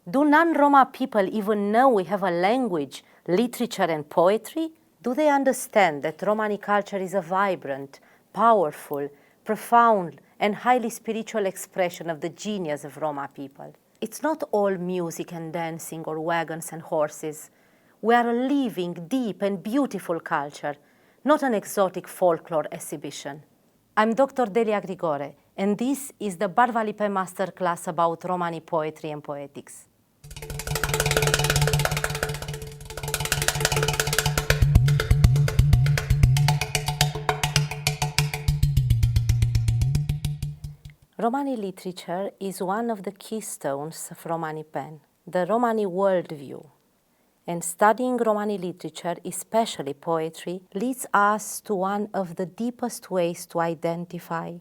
Do non-Roma people even know we have a language, literature and poetry? Do they understand that Romani culture is a vibrant, powerful, profound and highly spiritual expression of the genius of Roma people? It's not all music and dancing or wagons and horses. We are a living, deep and beautiful culture, not an exotic folklore exhibition. I'm Dr. Delia Grigore, and this is the Barvalipe masterclass about Romani poetry and poetics. Romani literature is one of the keystones of Romani pen, the Romani worldview. And studying Romani literature, especially poetry, leads us to one of the deepest ways to identify,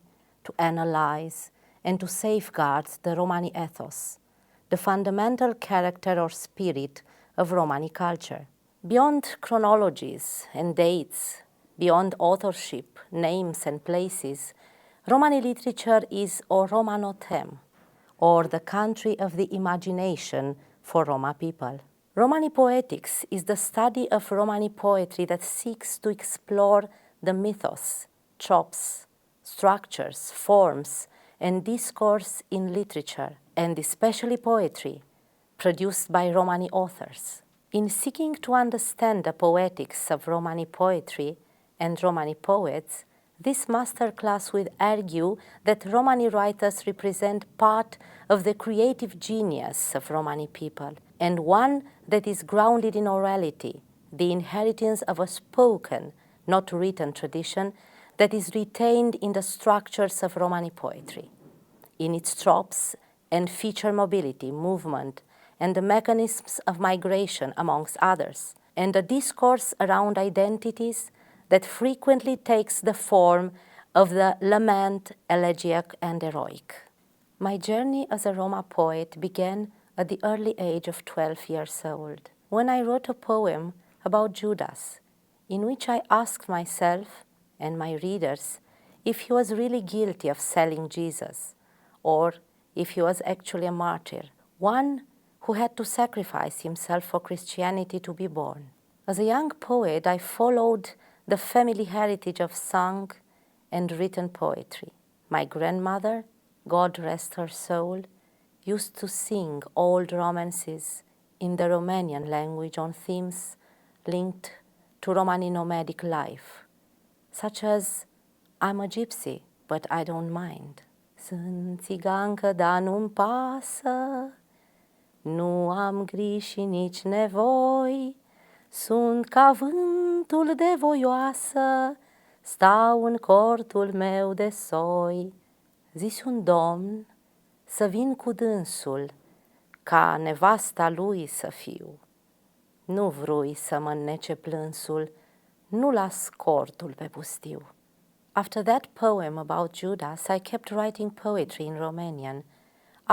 to analyze, and to safeguard the Romani ethos, the fundamental character or spirit of Romani culture. Beyond chronologies and dates, beyond authorship, names and places, Romani literature is o Romanotem, or the country of the imagination for Roma people. Romani Poetics is the study of Romani poetry that seeks to explore the mythos, tropes, structures, forms, and discourse in literature, and especially poetry, produced by Romani authors. In seeking to understand the poetics of Romani poetry and Romani poets, this masterclass will argue that Romani writers represent part of the creative genius of Romani people, and one that is grounded in orality, the inheritance of a spoken, not written tradition that is retained in the structures of Romani poetry, in its tropes and feature mobility, movement, and the mechanisms of migration, amongst others, and the discourse around identities that frequently takes the form of the lament, elegiac, and heroic. My journey as a Roma poet began at the early age of 12 years old, when I wrote a poem about Judas, in which I asked myself and my readers if he was really guilty of selling Jesus, or if he was actually a martyr, one who had to sacrifice himself for Christianity to be born. As a young poet, I followed the family heritage of song and written poetry. My grandmother, God rest her soul, used to sing old romances in the Romanian language on themes linked to Romani nomadic life, such as I'm a gypsy, but I don't mind. Sunt țigancă, dar nu-mi pasă, nu am griji și nici nevoi, sunt ca vântul de voioasă, stau în cortul meu de soi. Zise un domn să vin cu dânsul, ca nevasta lui să fiu. Nu vrui să mă înnece plânsul, nu las cortul pe pustiu. After that poem about Judas, I kept writing poetry in Romanian,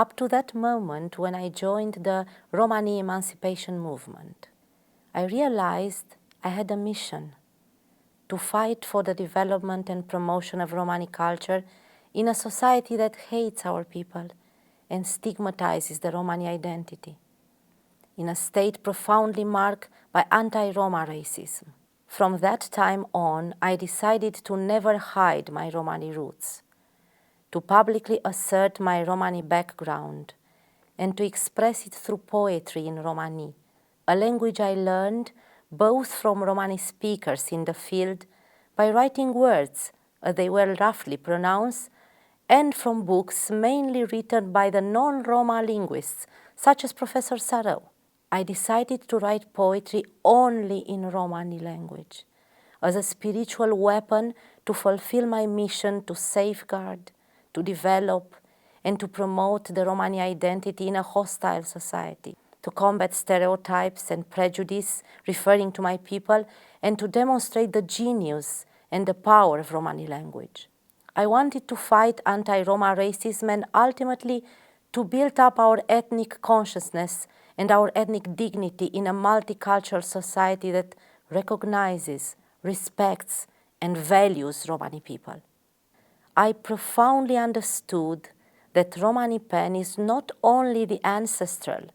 up to that moment when I joined the Romani emancipation movement. I realized I had a mission to fight for the development and promotion of Romani culture in a society that hates our people and stigmatizes the Romani identity, in a state profoundly marked by anti-Roma racism. From that time on, I decided to never hide my Romani roots, to publicly assert my Romani background, and to express it through poetry in Romani, a language I learned both from Romani speakers in the field by writing words as they were roughly pronounced, and from books mainly written by the non-Roma linguists, such as Professor Sarau. I decided to write poetry only in Romani language, as a spiritual weapon to fulfill my mission to safeguard, to develop, and to promote the Romani identity in a hostile society, to combat stereotypes and prejudice referring to my people, and to demonstrate the genius and the power of Romani language. I wanted to fight anti-Roma racism and ultimately to build up our ethnic consciousness and our ethnic dignity in a multicultural society that recognizes, respects, and values Romani people. I profoundly understood that Romani pen is not only the ancestral,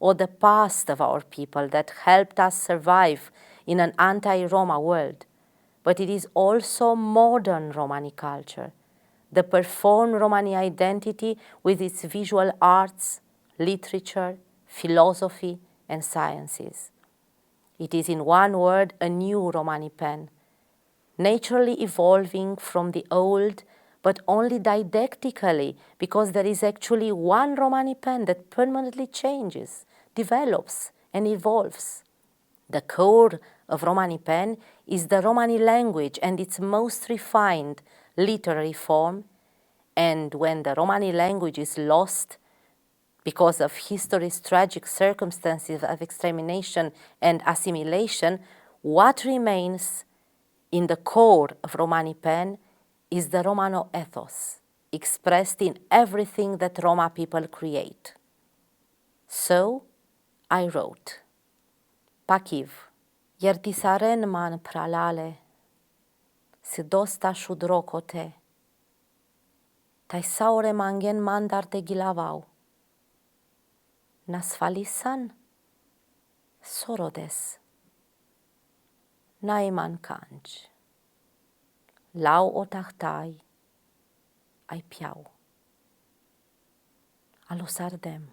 or the past of our people that helped us survive in an anti-Roma world, but it is also modern Romani culture, the performed Romani identity with its visual arts, literature, philosophy, and sciences. It is, in one word, a new Romani pen, naturally evolving from the old, but only didactically, because there is actually one Romani pen that permanently changes, develops, and evolves. The core of Romani pen is the Romani language and its most refined literary form, and when the Romani language is lost because of history's tragic circumstances of extermination and assimilation, what remains in the core of Romani pen is the Romano ethos, expressed in everything that Roma people create. So I wrote, Pakiv, jertisaren man pralale, si dosta shudrokote, tai saure mangen mandarte gilavau, nasfalisan sorodes, naiman kanj, lau otahtai, ai piau, alosardem,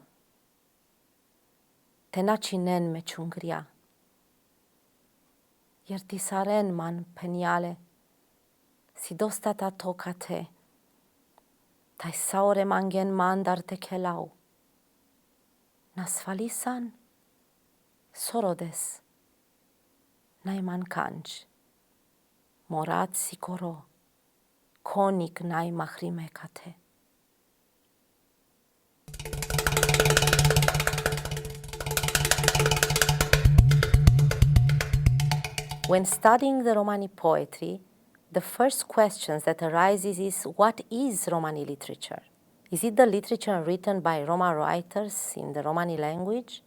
tenacinen me chungria, jertisaren man peniale, si dostata tocate, tai saure mangen mandarte kelau, nasfalisan sorodes, naiman kanj, morat sikoro, konik nai mahrimekate. When studying the Romani poetry, the first question that arises is, what is Romani literature? Is it the literature written by Roma writers in the Romani language?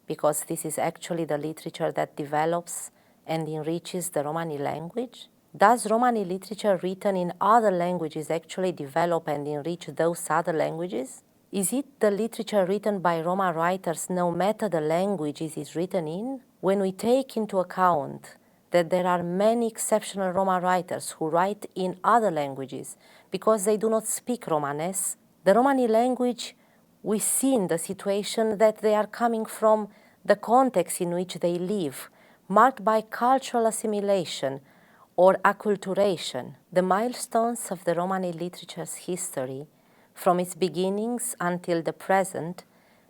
Because this is actually the literature that develops and enriches the Romani language? Does Romani literature written in other languages actually develop and enrich those other languages? Is it the literature written by Roma writers no matter the language it is written in? When we take into account that there are many exceptional Roma writers who write in other languages because they do not speak Romanes, the Romani language, we see in the situation that they are coming from the context in which they live, marked by cultural assimilation or acculturation. The milestones of the Romani literature's history, from its beginnings until the present,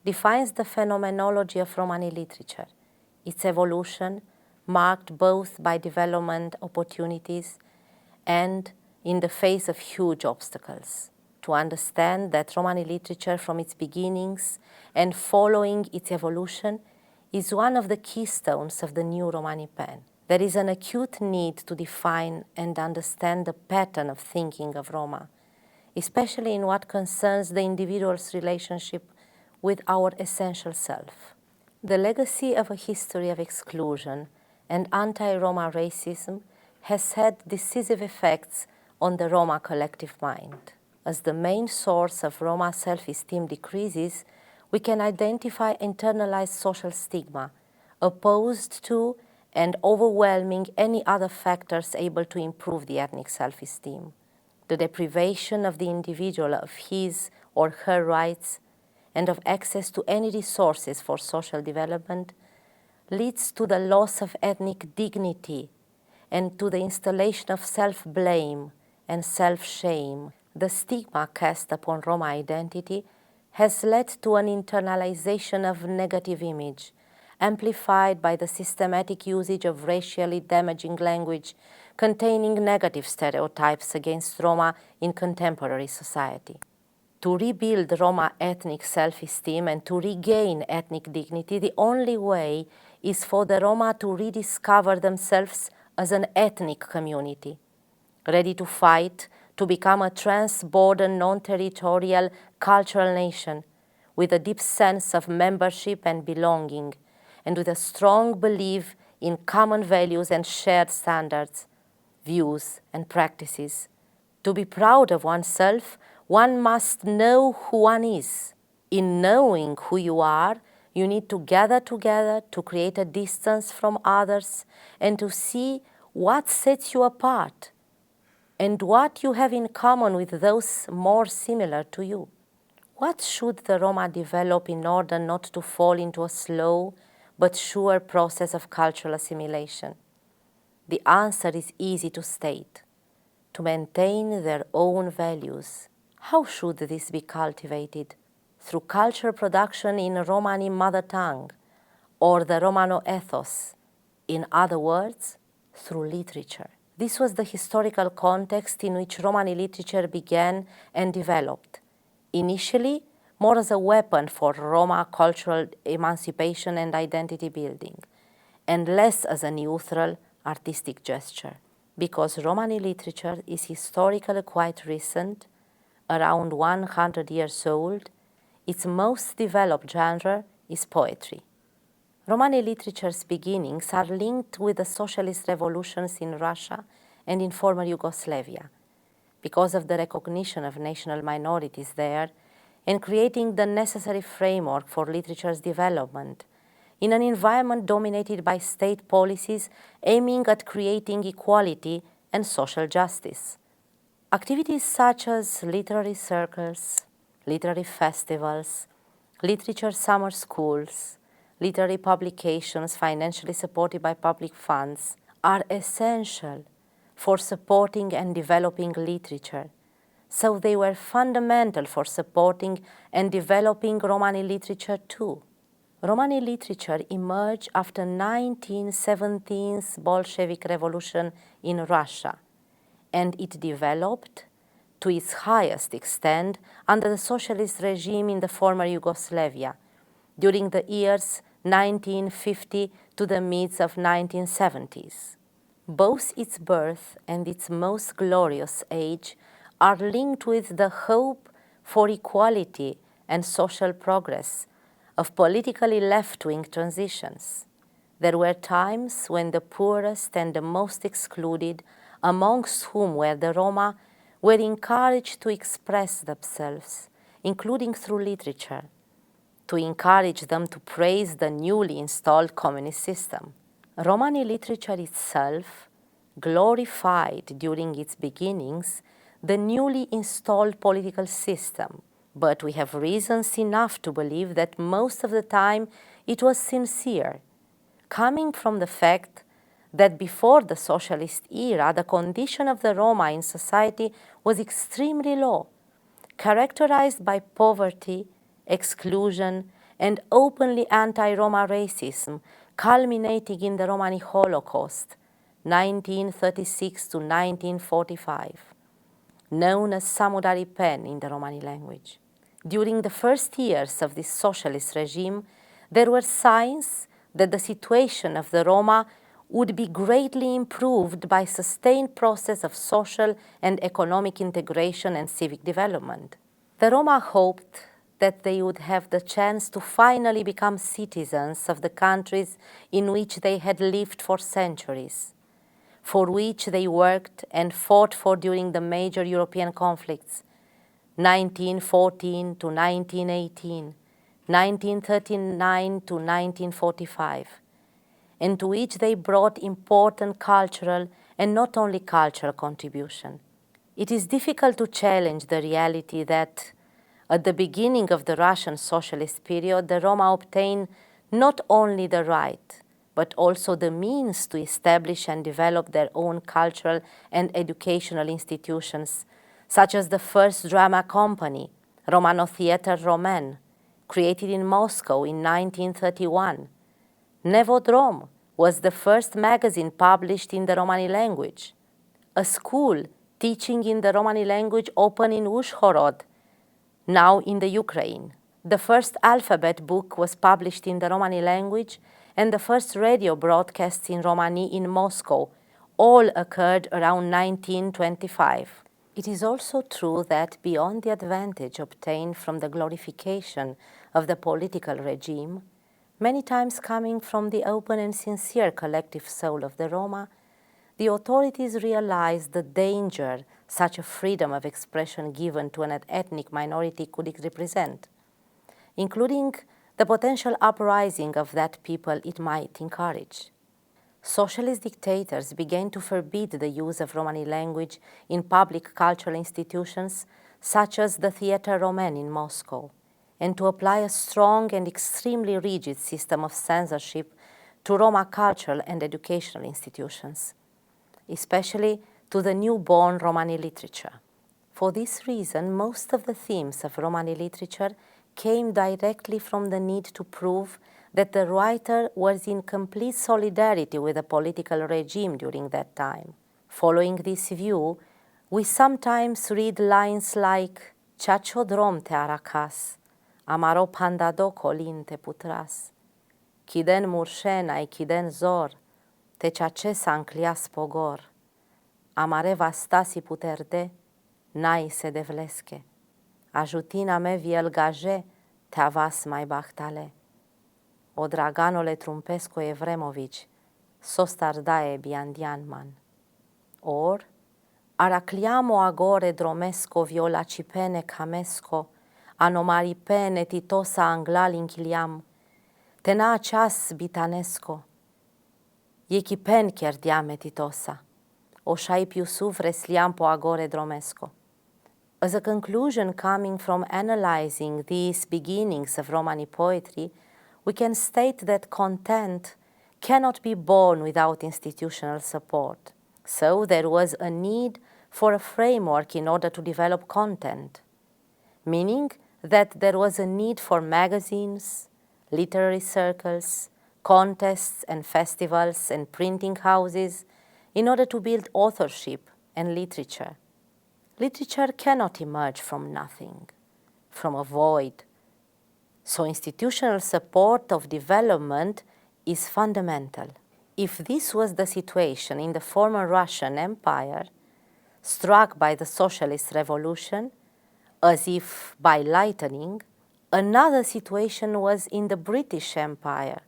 defines the phenomenology of Romani literature, its evolution, marked both by development opportunities and in the face of huge obstacles. To understand that Romani literature from its beginnings and following its evolution is one of the keystones of the new Romani pen. There is an acute need to define and understand the pattern of thinking of Roma, especially in what concerns the individual's relationship with our essential self. The legacy of a history of exclusion and anti-Roma racism has had decisive effects on the Roma collective mind. As the main source of Roma self-esteem decreases, we can identify internalized social stigma, opposed to and overwhelming any other factors able to improve the ethnic self-esteem. The deprivation of the individual of his or her rights and of access to any resources for social development leads to the loss of ethnic dignity and to the installation of self-blame and self-shame. The stigma cast upon Roma identity has led to an internalization of negative image, amplified by the systematic usage of racially damaging language containing negative stereotypes against Roma in contemporary society. To rebuild Roma ethnic self-esteem and to regain ethnic dignity, the only way is for the Roma to rediscover themselves as an ethnic community, ready to fight to become a trans-border, non-territorial cultural nation with a deep sense of membership and belonging, and with a strong belief in common values and shared standards, views and practices. To be proud of oneself, one must know who one is. In knowing who you are, You need to gather together to create a distance from others and to see what sets you apart and what you have in common with those more similar to you. What should the Roma develop in order not to fall into a slow but sure process of cultural assimilation? The answer is easy to state: to maintain their own values. How should this be cultivated? Through cultural production in Romani mother tongue, or the Romano ethos, in other words, through literature. This was the historical context in which Romani literature began and developed, initially more as a weapon for Roma cultural emancipation and identity building, and less as a neutral artistic gesture. Because Romani literature is historically quite recent, around 100 years old, its most developed genre is poetry. Romani literature's beginnings are linked with the socialist revolutions in Russia and in former Yugoslavia, because of the recognition of national minorities there and creating the necessary framework for literature's development in an environment dominated by state policies aiming at creating equality and social justice. Activities such as literary circles, literary festivals, literature summer schools, literary publications financially supported by public funds are essential for supporting and developing literature, so they were fundamental for supporting and developing Romani literature too. Romani literature emerged after 1917's Bolshevik Revolution in Russia, and it developed to its highest extent under the socialist regime in the former Yugoslavia during the years 1950 to the mid of 1970s. Both its birth and its most glorious age are linked with the hope for equality and social progress of politically left-wing transitions. There were times when the poorest and the most excluded, amongst whom were the Roma, were encouraged to express themselves, including through literature, to encourage them to praise the newly installed communist system. Romani literature itself glorified during its beginnings the newly installed political system, but we have reasons enough to believe that most of the time it was sincere, coming from the fact that before the socialist era, the condition of the Roma in society was extremely low, characterized by poverty, exclusion, and openly anti-Roma racism, culminating in the Romani Holocaust, 1936 to 1945, known as Samudari Pen in the Romani language. During the first years of this socialist regime, there were signs that the situation of the Roma would be greatly improved by sustained process of social and economic integration and civic development. The Roma hoped that they would have the chance to finally become citizens of the countries in which they had lived for centuries, for which they worked and fought for during the major European conflicts, 1914 to 1918, 1939 to 1945, and to which they brought important cultural and not only cultural contribution. It is difficult to challenge the reality that at the beginning of the Russian socialist period, the Roma obtained not only the right, but also the means to establish and develop their own cultural and educational institutions, such as the first drama company, Romano Theatre Roman, created in Moscow in 1931. Nevodrom was the first magazine published in the Romani language. A school teaching in the Romani language opened in Uzhhorod, now in the Ukraine. The first alphabet book was published in the Romani language, and the first radio broadcasts in Romani in Moscow all occurred around 1925. It is also true that beyond the advantage obtained from the glorification of the political regime, many times coming from the open and sincere collective soul of the Roma, the authorities realized the danger such a freedom of expression given to an ethnic minority could represent, including the potential uprising of that people it might encourage. Socialist dictators began to forbid the use of Romani language in public cultural institutions such as the Theatre Roman in Moscow, and to apply a strong and extremely rigid system of censorship to Roma cultural and educational institutions, especially to the newborn Romani literature. For this reason, most of the themes of Romani literature came directly from the need to prove that the writer was in complete solidarity with the political regime during that time. Following this view, we sometimes read lines like "Ceacho drom te aracas, amaro pandado colin te putras, Chiden murșenai, chiden zor, te ceace sanclias pogor, amare vastasi puterde, nai se devleske, ajutina me viel gaje, te avas mai bahtale. O draganole trumpesco Evremovici, sostardae biandianman. Or, aracliamo agore dromesco violacipene camesco, anomaripene titosa anglal inchiliam, tena ceas bitanesco, iechipen cherdiame titosa, o shai piu sufres liampo agore dromesco. As a conclusion coming from analyzing these beginnings of Romani poetry, we can state that content cannot be born without institutional support. So there was a need for a framework in order to develop content, meaning that there was a need for magazines, literary circles, contests and festivals and printing houses in order to build authorship and literature. Literature cannot emerge from nothing, from a void. So institutional support of development is fundamental. If this was the situation in the former Russian Empire, struck by the socialist revolution, as if by lightning, another situation was in the British Empire,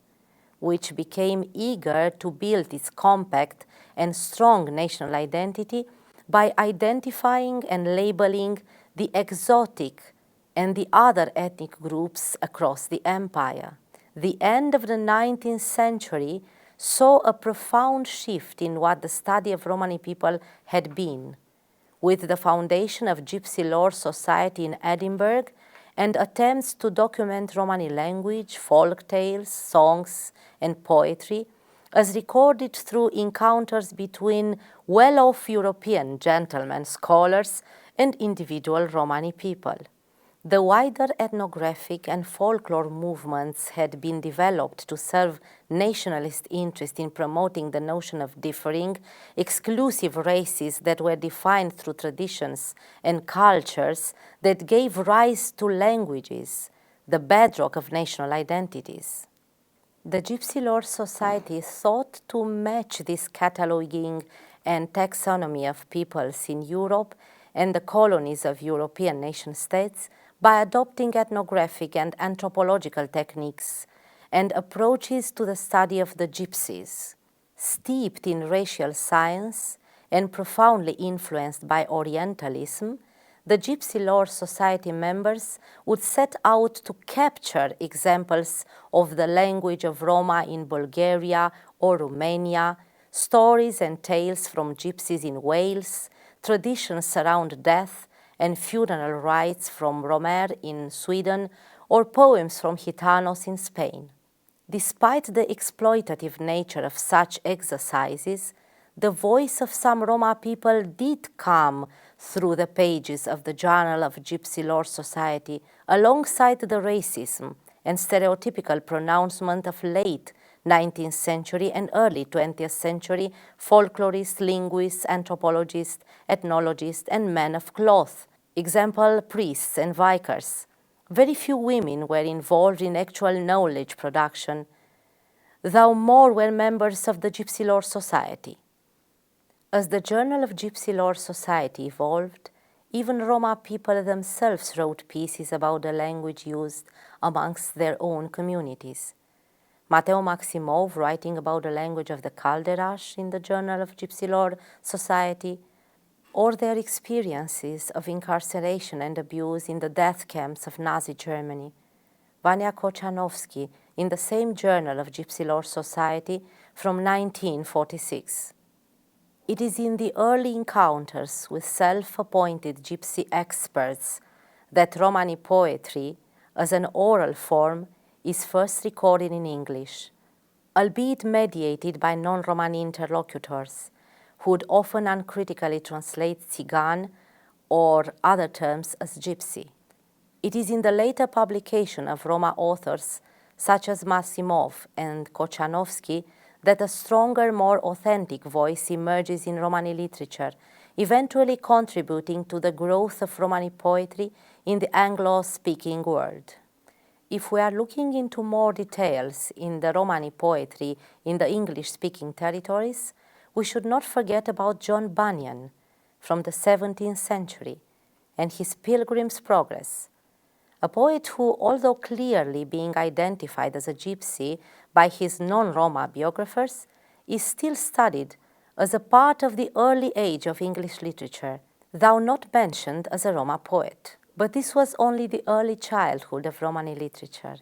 which became eager to build its compact and strong national identity by identifying and labeling the exotic and the other ethnic groups across the empire. The end of the 19th century saw a profound shift in what the study of Romani people had been, with the foundation of Gypsy Lore Society in Edinburgh and attempts to document Romani language, folk tales, songs, and poetry, as recorded through encounters between well-off European gentlemen scholars and individual Romani people. The wider ethnographic and folklore movements had been developed to serve nationalist interest in promoting the notion of differing, exclusive races that were defined through traditions and cultures that gave rise to languages, the bedrock of national identities. The Gypsy Lore Society sought to match this cataloging and taxonomy of peoples in Europe and the colonies of European nation-states by adopting ethnographic and anthropological techniques and approaches to the study of the gypsies. Steeped in racial science and profoundly influenced by Orientalism, the Gypsy Lore Society members would set out to capture examples of the language of Roma in Bulgaria or Romania, stories and tales from gypsies in Wales, traditions around death and funeral rites from Romer in Sweden, or poems from Gitanos in Spain. Despite the exploitative nature of such exercises, the voice of some Roma people did come through the pages of the Journal of Gypsy Lore Society alongside the racism and stereotypical pronouncement of late 19th century and early 20th century folklorists, linguists, anthropologists, ethnologists, and men of cloth. Example, priests and vicars. Very few women were involved in actual knowledge production, though more were members of the Gypsy Lore Society. As the Journal of Gypsy Lore Society evolved, even Roma people themselves wrote pieces about the language used amongst their own communities. Mateo Maximov, writing about the language of the Calderaș in the Journal of Gypsy Lore Society, or their experiences of incarceration and abuse in the death camps of Nazi Germany, Vania Kochanowski in the same Journal of Gypsy Lore Society from 1946. It is in the early encounters with self-appointed gypsy experts that Romani poetry, as an oral form, is first recorded in English, albeit mediated by non-Romani interlocutors, who would often uncritically translate Țigan or other terms as gypsy. It is in the later publication of Roma authors such as Masimov and Kochanowski that a stronger, more authentic voice emerges in Romani literature, eventually contributing to the growth of Romani poetry in the Anglo-speaking world. If we are looking into more details in the Romani poetry in the English-speaking territories, we should not forget about John Bunyan from the 17th century and his Pilgrim's Progress, a poet who, although clearly being identified as a gypsy by his non-Roma biographers, is still studied as a part of the early age of English literature, though not mentioned as a Roma poet. But this was only the early childhood of Romani literature.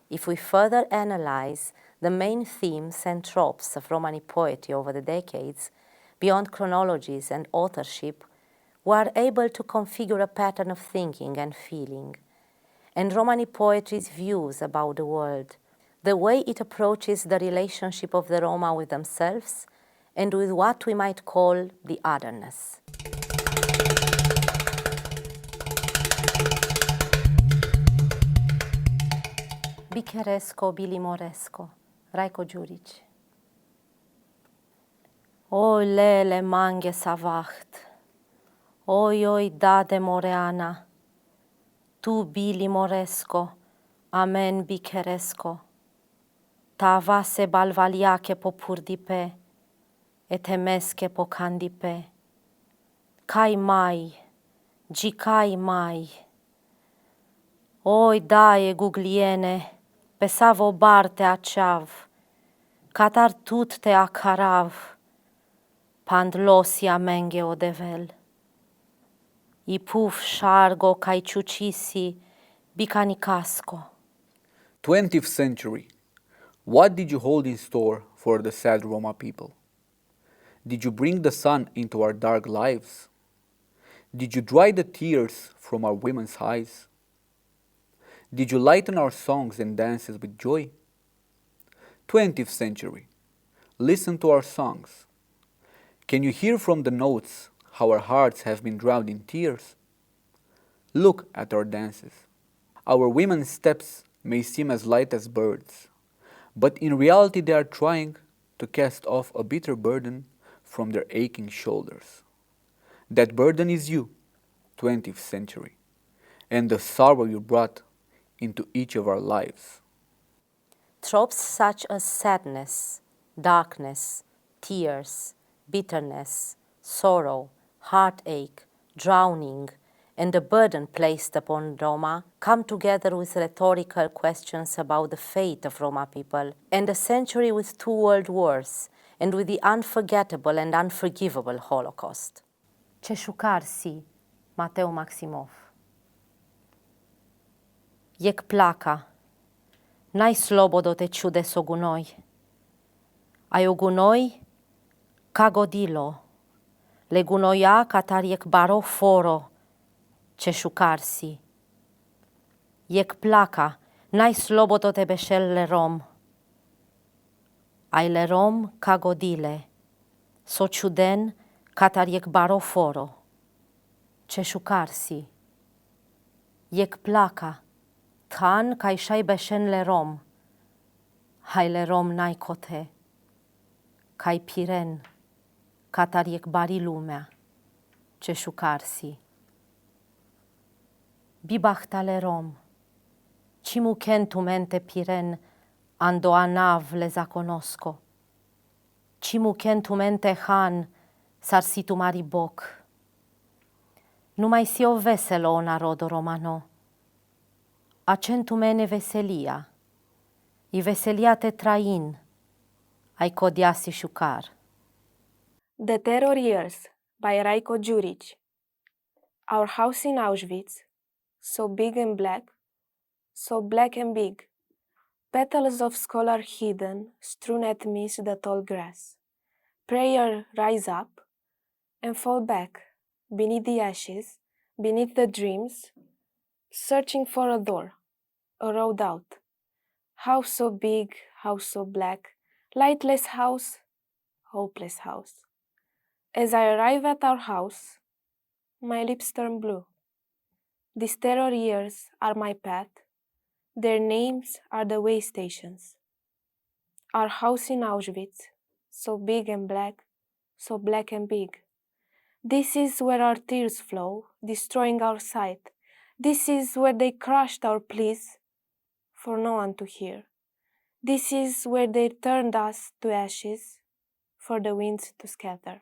If we further analyze the main themes and tropes of Romani poetry over the decades, beyond chronologies and authorship, we are able to configure a pattern of thinking and feeling. And Romani poetry's views about the world, the way it approaches the relationship of the Roma with themselves and with what we might call the otherness. Bicheresco bilimoresco, Raico Giurici. Oi lele manghe savacht, oi dade moreana, tu bilimoresco, amen bicheresco, ta vase balvaliache popurdipe, et emesche pocandipe, cai mai, gicai mai, oi dae gugliene, pesavo barte aceav, catar tut te acarav, pandlosia menge odevel. I puf shargo kai ciucisi bicanicasco. 20th century. What did you hold in store for the sad Roma people? Did you bring the sun into our dark lives? Did you dry the tears from our women's eyes? Did you lighten our songs and dances with joy? 20th century. Listen to our songs. Can you hear from the notes how our hearts have been drowned in tears? Look at our dances. Our women's steps may seem as light as birds, but in reality they are trying to cast off a bitter burden from their aching shoulders. That burden is you, 20th century, and the sorrow you brought into each of our lives. Tropes such as sadness, darkness, tears, bitterness, sorrow, heartache, drowning, and the burden placed upon Roma come together with rhetorical questions about the fate of Roma people, and a century with 2 world wars, and with the unforgettable and unforgivable Holocaust. Ceșucarsi, Mateo Maximov. Jek plaka, naj slobodo te čude sogunoj. A jo gunoj, ka godilo, le gunoja katar jek baro foro, ceșucarsi. Jek plaka, naj slobodo te bešel le rom. Ai le rom ka godile, so čuden katar jek baro foro, ceșucarsi. Jek plaka, Than kai shai beshen le rom, hai le rom nai cote, kai piren, catariec bari lumea, ceșucarsi. Bibachta le rom, cimu kentu mente piren, ando anav le zaconosco, cimu kentu mente han, sarsitu mari boc. Numai si o veselo o narodo romano, acentumene veselia, I veselia te train, ai codiasi șucar. The Terror Years by Raico Giurici. Our house in Auschwitz, so big and black, so black and big, petals of scholar hidden, strewn at midst the tall grass. Prayer rise up and fall back, beneath the ashes, beneath the dreams, searching for a door, a road out. House so big, house so black, lightless house, hopeless house. As I arrive at our house, my lips turn blue. These terror years are my path, their names are the way stations. Our house in Auschwitz, so big and black, so black and big. This is where our tears flow, destroying our sight. This is where they crushed our pleas, for no one to hear. This is where they turned us to ashes, for the winds to scatter.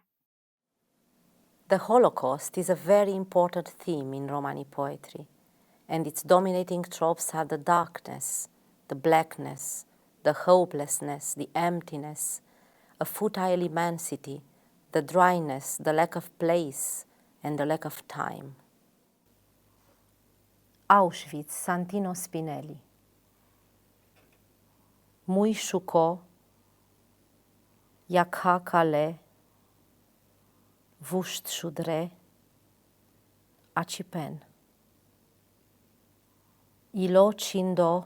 The Holocaust is a very important theme in Romani poetry, and its dominating tropes are the darkness, the blackness, the hopelessness, the emptiness, a futile immensity, the dryness, the lack of place, and the lack of time. Auschwitz, Santino Spinelli. Mui shuko, yakha kale, vusht shudre, acipen. Ilo cindo,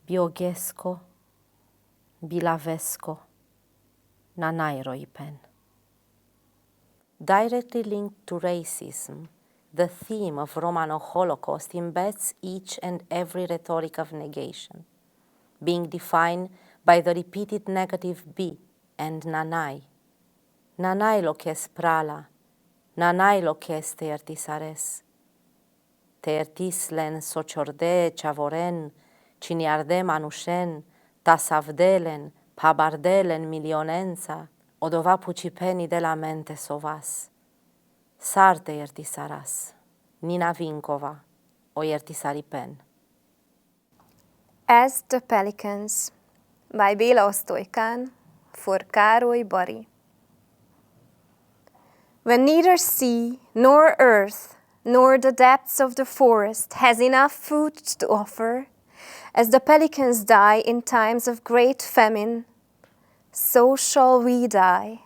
biogesco, bilavesco, nanairoipen. Directly linked to racism, the theme of Romano Holocaust embeds each and every rhetoric of negation, being defined by the repeated negative bi and nanai. Nanai loces prala, nanai loces teertisares. Teertislen sociorde chavoren, ciniarde manushen, tasavdelen, pabardelen milionenza, odova pucipeni de la mente sovas. Sarte iertisaras, Nina Vinkova, o iertisaripen. As the Pelicans, by Béla Osztolykán, for Károly Bari. When neither sea nor earth nor the depths of the forest has enough food to offer, as the pelicans die in times of great famine, so shall we die.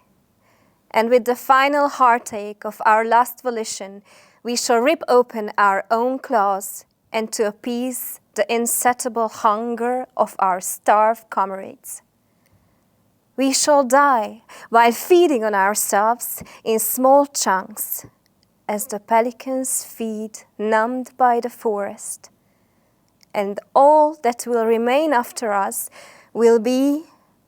And with the final heartache of our last volition, we shall rip open our own claws and to appease the insatiable hunger of our starved comrades. We shall die while feeding on ourselves in small chunks, as the pelicans feed numbed by the forest. And all that will remain after us will be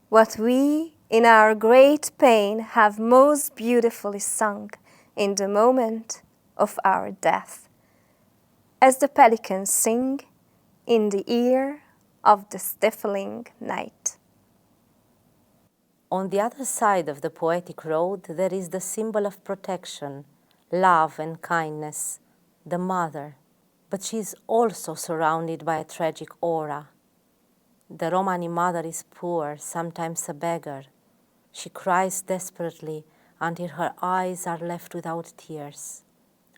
what we, in our great pain, have most beautifully sung in the moment of our death, as the pelicans sing in the ear of the stifling night. On the other side of the poetic road, there is the symbol of protection, love and kindness, the mother, but she is also surrounded by a tragic aura. The Romani mother is poor, sometimes a beggar. She cries desperately until her eyes are left without tears.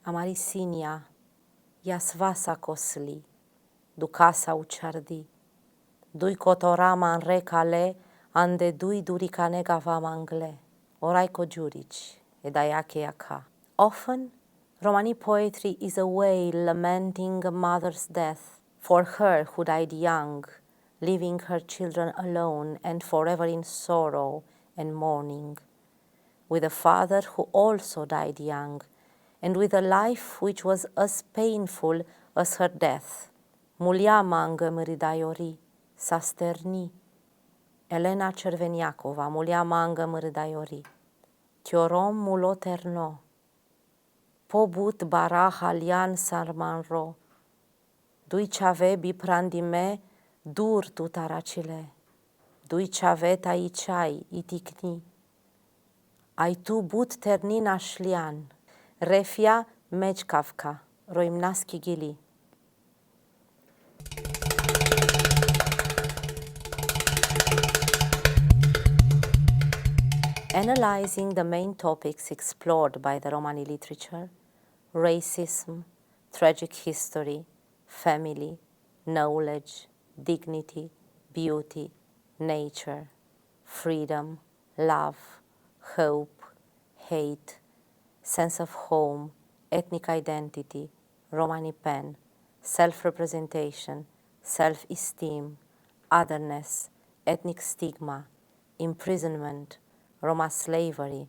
Amarisinia, Iasvasa kosli, Dukasa uciardi, Dui kotorama recale, ande dui duricanega vamangle, Oraiko jurici, edaiake aka. Often, Romani poetry is a wail lamenting a mother's death for her who died young, leaving her children alone and forever in sorrow and mourning, with a father who also died young, and with a life which was as painful as her death. Mulia mangă mârâdaiori, s-a sterni. Elena Cerveniacova, mulia mangă mârâdaiori. Tiorom mulo terno. Pobut baraha lian sarmanro. Dui chave biprandime, dur tutaracile. Dui chave taicai iticni. Ai tu but ternina șlian. Refia mečkavka, roimnaski gili. Analyzing the main topics explored by the Romani literature, racism, tragic history, family, knowledge, dignity, beauty, nature, freedom, love, hope, hate, sense of home, ethnic identity, Romani pen, self-representation, self-esteem, otherness, ethnic stigma, imprisonment, Roma slavery,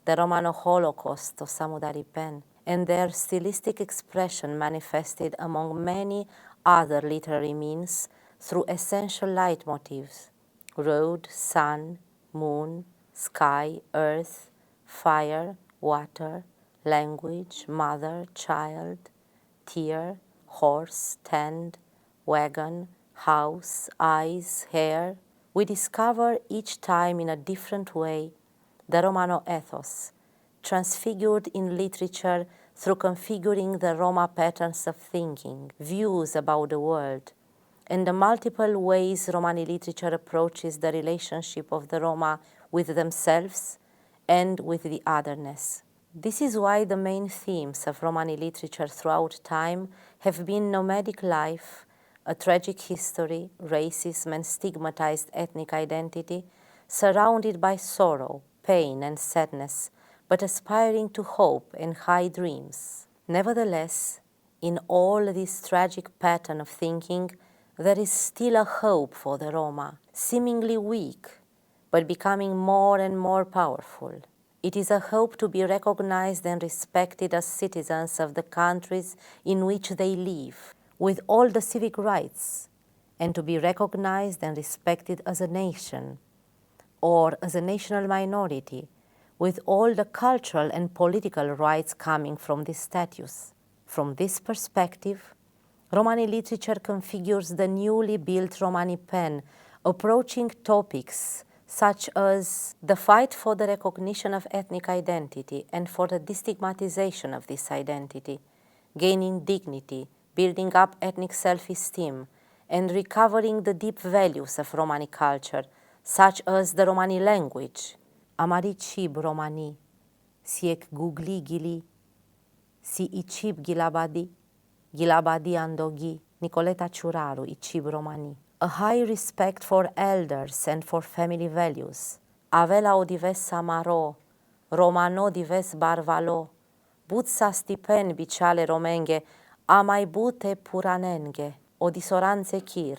the Romano Holocaust of Samudari pen, and their stylistic expression manifested among many other literary means through essential leitmotifs: road, sun, moon, sky, earth, fire, water, language, mother, child, tear, horse, tent, wagon, house, eyes, hair. We discover each time in a different way the Romano ethos, transfigured in literature through configuring the Roma patterns of thinking, views about the world, and the multiple ways Romani literature approaches the relationship of the Roma with themselves and with the otherness. This is why the main themes of Romani literature throughout time have been nomadic life, a tragic history, racism, and stigmatized ethnic identity, surrounded by sorrow, pain, and sadness, but aspiring to hope and high dreams. Nevertheless, in all this tragic pattern of thinking, there is still a hope for the Roma, seemingly weak, but becoming more and more powerful. It is a hope to be recognized and respected as citizens of the countries in which they live, with all the civic rights, and to be recognized and respected as a nation, or as a national minority, with all the cultural and political rights coming from this status. From this perspective, Romani literature configures the newly built Romani pen, approaching topics such as the fight for the recognition of ethnic identity and for the destigmatization of this identity, gaining dignity, building up ethnic self-esteem, and recovering the deep values of Romani culture, such as the Romani language. Amari cib Romani, siec gugli gili, si icib gilabadi, gilabadi andogi, Nicoleta Ciuraru, icib Romani. A high respect for elders and for family values. Avela o dives samaro, Romano dives barvalo, butsa stipen biciale romenge, amai bute puranenge, odisoranze kir,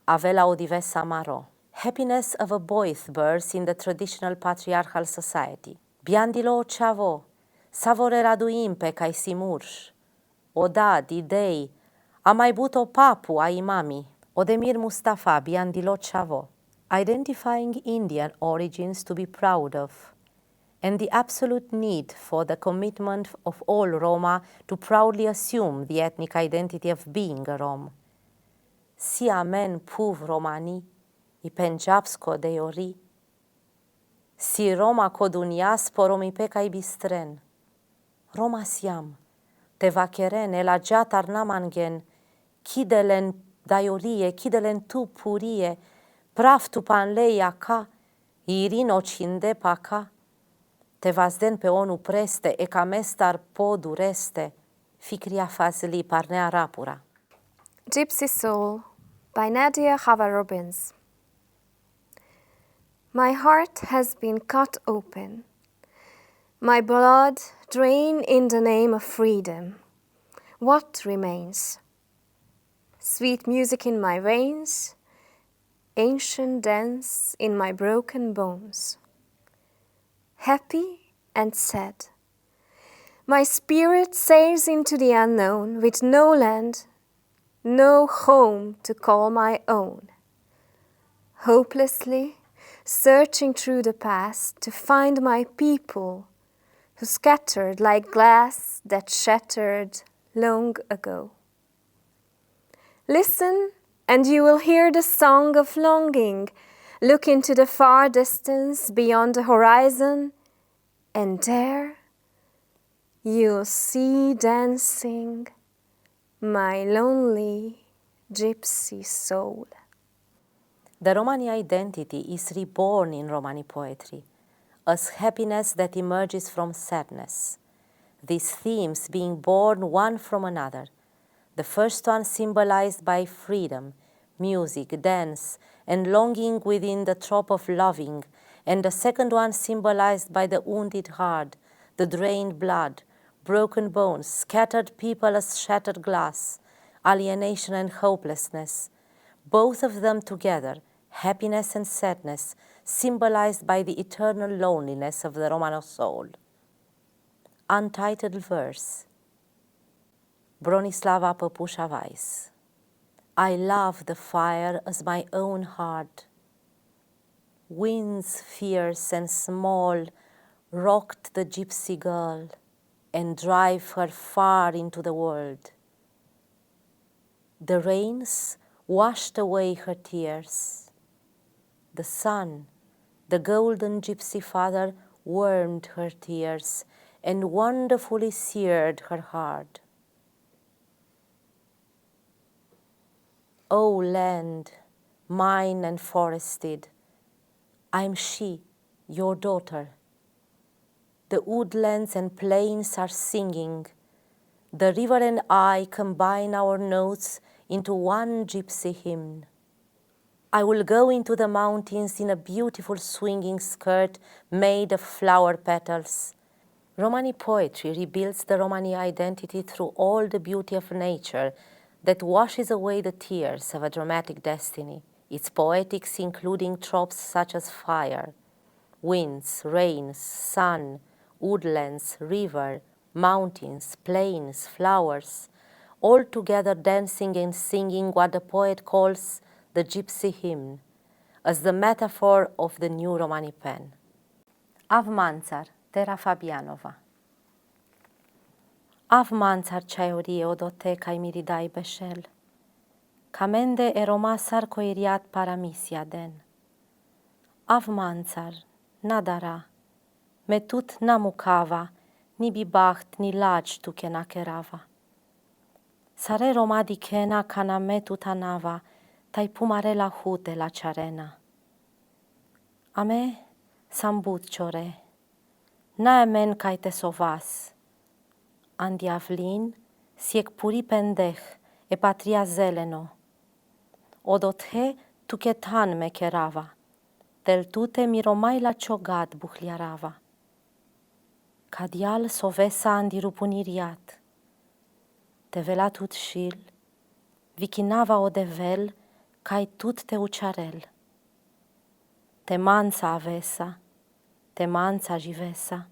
avela o dives amaro. Happiness of a boy's birth in the traditional patriarchal society. Biandilo chavo, savore raduim pe kai simurș. Oda, didei, amai buto papu ai mami. Odemir Mustafa, Biandilo Chavo, identifying Indian origins to be proud of, and the absolute need for the commitment of all Roma to proudly assume the ethnic identity of being a Rom. Si amen puv Romani, I penjabsko deori, si Roma codunias poromi pecai bistren. Roma siam, te vacheren elagiat arnamangen, kidelen daiorie, kidelen tu purie, praf tu panleia ca, irino cinde paca, te vazden pe onu preste, e camestar podu reste, ficria fazli parnea rapura. Gypsy Soul by Nadia Hava-Robbins. My heart has been cut open, my blood drained in the name of freedom. What remains? Sweet music in my veins, ancient dance in my broken bones. Happy and sad, my spirit sails into the unknown with no land, no home to call my own. Hopelessly searching through the past to find my people who scattered like glass that shattered long ago. Listen, and you will hear the song of longing. Look into the far distance beyond the horizon, and there you'll see dancing my lonely gypsy soul. The Romani identity is reborn in Romani poetry as happiness that emerges from sadness, these themes being born one from another. The first one symbolized by freedom, music, dance, and longing within the trope of loving, and the second one symbolized by the wounded heart, the drained blood, broken bones, scattered people as shattered glass, alienation and hopelessness. Both of them together, happiness and sadness, symbolized by the eternal loneliness of the Romano soul. Untitled verse. Bronislava Păpușa Weiss. I love the fire as my own heart. Winds fierce and small rocked the gypsy girl and drive her far into the world. The rains washed away her tears. The sun, the golden gypsy father, warmed her tears and wonderfully seared her heart. O land, mine and forested, I'm she, your daughter. The woodlands and plains are singing. The river and I combine our notes into one gypsy hymn. I will go into the mountains in a beautiful swinging skirt made of flower petals. Romani poetry rebuilds the Romani identity through all the beauty of nature that washes away the tears of a dramatic destiny. Its poetics including tropes such as fire, winds, rains, sun, woodlands, river, mountains, plains, flowers, all together dancing and singing what the poet calls the gypsy hymn, as the metaphor of the new Romani pen. Avmanțar, Tera Fabianova. Avmanțar ceaurie odote kai miridai beshel. Kamende eromasar koiriat paramisia den. Avmanțar, nadara, metut namukava, ni bibacht ni laj tu kenakerava. Sare Rroma Dikhena kanametu tanava, tai pumare la hute la charena. Ame sambut chore, na emen kai te sovas. Andiavlin siec puri pendeh e patria zeleno. Odothe tu ketan me kerava, tel tute miromai la ciogad buhliarava. Cadial sovesa andirupuniriat. Te vela tut shil, vikinava o devel, cai tut te uciarel. Te manța avesa, te manța jivesa,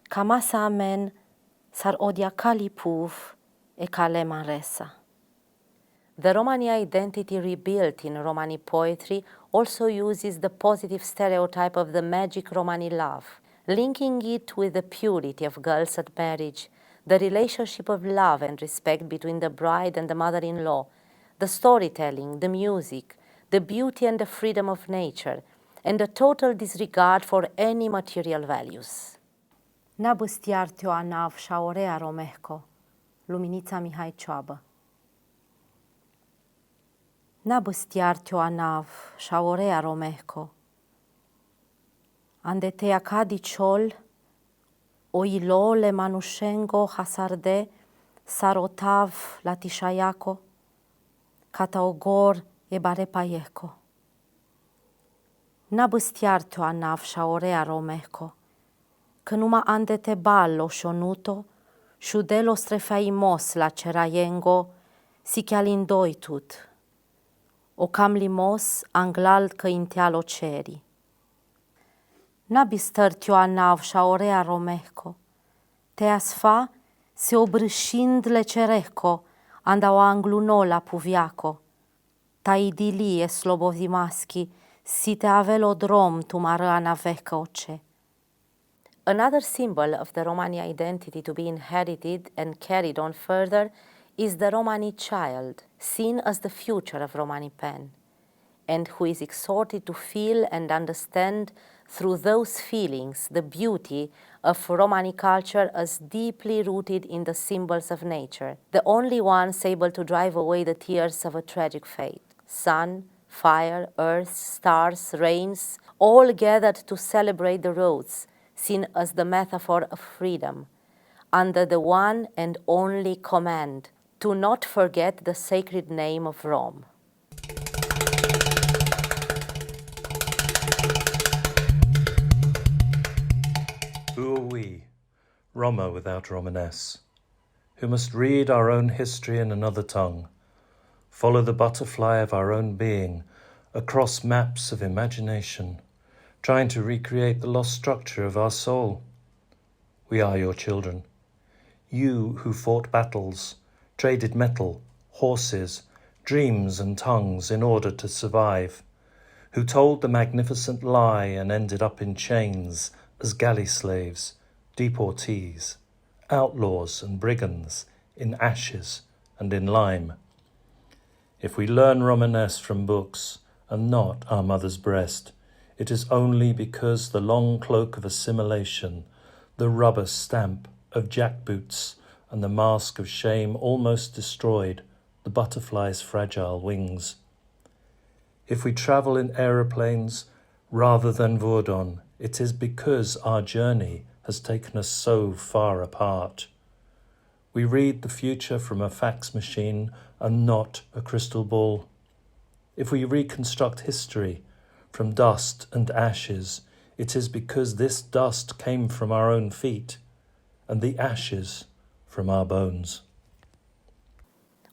camasa amen, sar odia cali puv, e cale manresa. The Romani identity rebuilt in Romani poetry also uses the positive stereotype of the magic Romani love, linking it with the purity of girls at marriage, the relationship of love and respect between the bride and the mother-in-law, the storytelling, the music, the beauty and the freedom of nature, and the total disregard for any material values. Nabăstiar te-o anav șaorea romehco, Luminița Mihai Cioabă. Nabăstiar te-o anav șaorea romehco, ande te acadi ciol, oilo le manușengo hasarde, sarotav la tishayako, cataogor e barepaieco. Nabăstiar te-o anav șaorea romehco, că numai ande te ballo șonuto, șudelo strefaimos la cerayengo, si chialindoi tut, o cam limos anglal că intealo ceri. Nabistăr te-o anav șaorea romehco, te asfa se obrâșind le cereco, andau anglunola puviaco, ta idilie slobozimaschi, si te avelo drom tu marana vecă oce. Another symbol of the Romani identity to be inherited and carried on further is the Romani child, seen as the future of Romani pen, and who is exhorted to feel and understand through those feelings the beauty of Romani culture as deeply rooted in the symbols of nature, the only ones able to drive away the tears of a tragic fate. Sun, fire, earth, stars, rains, all gathered to celebrate the roads, seen as the metaphor of freedom, under the one and only command, to not forget the sacred name of Rome. Who are we, Roma without Romanes, who must read our own history in another tongue, follow the butterfly of our own being across maps of imagination, trying to recreate the lost structure of our soul? We are your children. You who fought battles, traded metal, horses, dreams and tongues in order to survive, who told the magnificent lie and ended up in chains as galley slaves, deportees, outlaws and brigands, in ashes and in lime. If we learn Romanes from books and not our mother's breast, it is only because the long cloak of assimilation, the rubber stamp of jackboots and the mask of shame almost destroyed the butterfly's fragile wings. If we travel in aeroplanes rather than Vordon, it is because our journey has taken us so far apart. We read the future from a fax machine and not a crystal ball. If we reconstruct history from dust and ashes, it is because this dust came from our own feet and the ashes from our bones.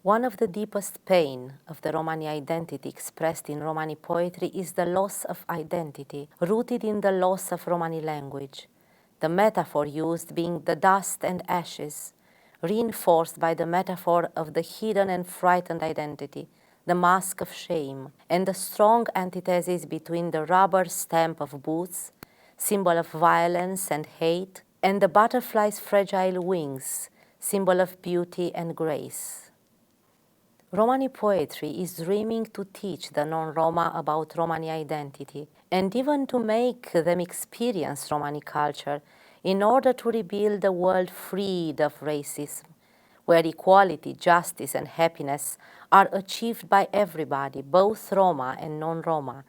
One of the deepest pain of the Romani identity expressed in Romani poetry is the loss of identity, rooted in the loss of Romani language, the metaphor used being the dust and ashes, reinforced by the metaphor of the hidden and frightened identity, the mask of shame, and the strong antithesis between the rubber stamp of boots, symbol of violence and hate, and the butterfly's fragile wings, symbol of beauty and grace. Romani poetry is dreaming to teach the non-Roma about Romani identity and even to make them experience Romani culture in order to rebuild a world freed of racism, where equality, justice and happiness are achieved by everybody, both Roma and non-Roma,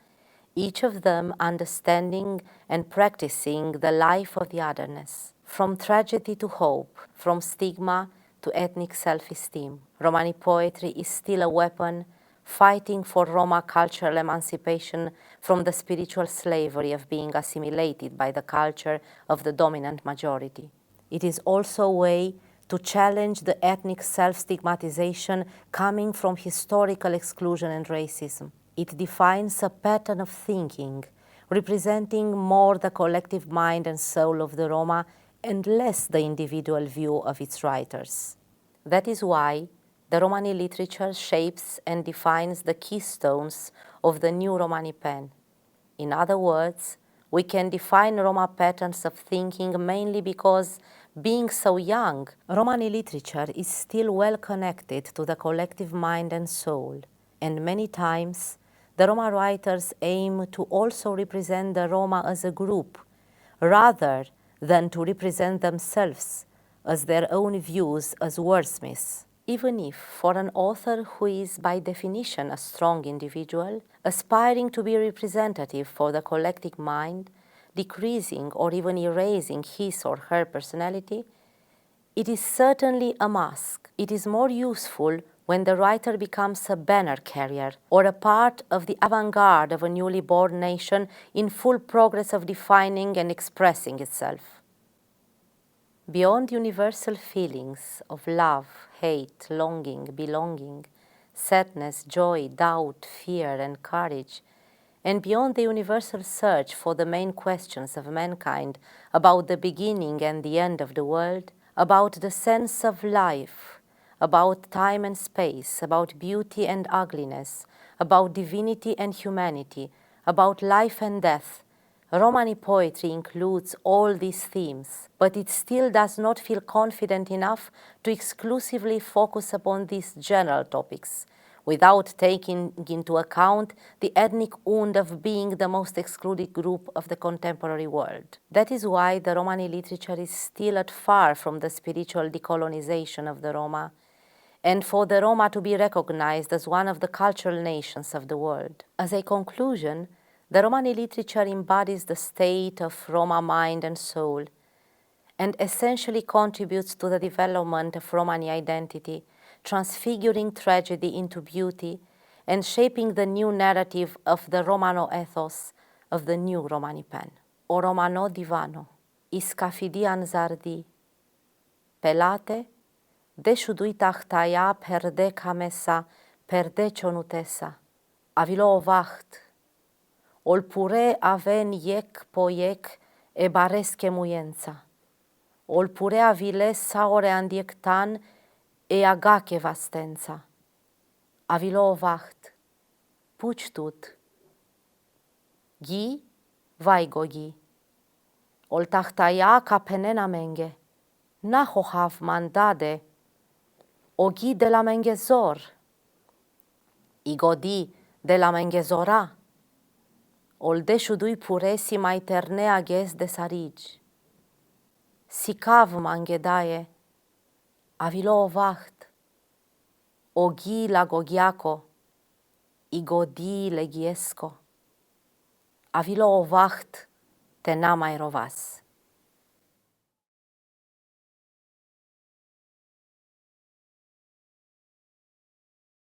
each of them understanding and practicing the life of the otherness, from tragedy to hope, from stigma to ethnic self-esteem. Romani poetry is still a weapon fighting for Roma cultural emancipation from the spiritual slavery of being assimilated by the culture of the dominant majority. It is also a way to challenge the ethnic self-stigmatization coming from historical exclusion and racism. It defines a pattern of thinking, representing more the collective mind and soul of the Roma and less the individual view of its writers. That is why the Romani literature shapes and defines the keystones of the new Romani pen. In other words, we can define Roma patterns of thinking mainly because, being so young, Romani literature is still well connected to the collective mind and soul, and many times the Roma writers aim to also represent the Roma as a group, rather than to represent themselves as their own views as wordsmiths. Even if, for an author who is by definition a strong individual, aspiring to be representative for the collective mind, decreasing or even erasing his or her personality, it is certainly a mask. It is more useful when the writer becomes a banner carrier or a part of the avant-garde of a newly born nation in full progress of defining and expressing itself. Beyond universal feelings of love, hate, longing, belonging, sadness, joy, doubt, fear, and courage, and beyond the universal search for the main questions of mankind about the beginning and the end of the world, about the sense of life, about time and space, about beauty and ugliness, about divinity and humanity, about life and death, Romani poetry includes all these themes, but it still does not feel confident enough to exclusively focus upon these general topics, without taking into account the ethnic wound of being the most excluded group of the contemporary world. That is why the Romani literature is still at far from the spiritual decolonization of the Roma, and for the Roma to be recognized as one of the cultural nations of the world. As a conclusion, the Romani literature embodies the state of Roma mind and soul, and essentially contributes to the development of Romani identity, transfiguring tragedy into beauty and shaping the new narrative of the Romano ethos of the new Romani pen. O Romano divano, iscafidian zardi, pelate, deșudui tahtaia perde camesa, perde cionutesa, avilo ovacht, ol pure aven iec poiec e baresche muiența, ol pure avile saore andiectan e agache vastența, avilo ovacht, puci tut, ghi, vaigo ghi, ol tahtaia ca penena menge, nahohav mandade, o ghi de la menghezor, igodi de la menghezora, ol deșudui puresi mai terne aghes de sarigi, sicav manghedaie, avilo ovacht, o ghi la gogiaco, igodi legiesco, avilo ovacht te namai rovas.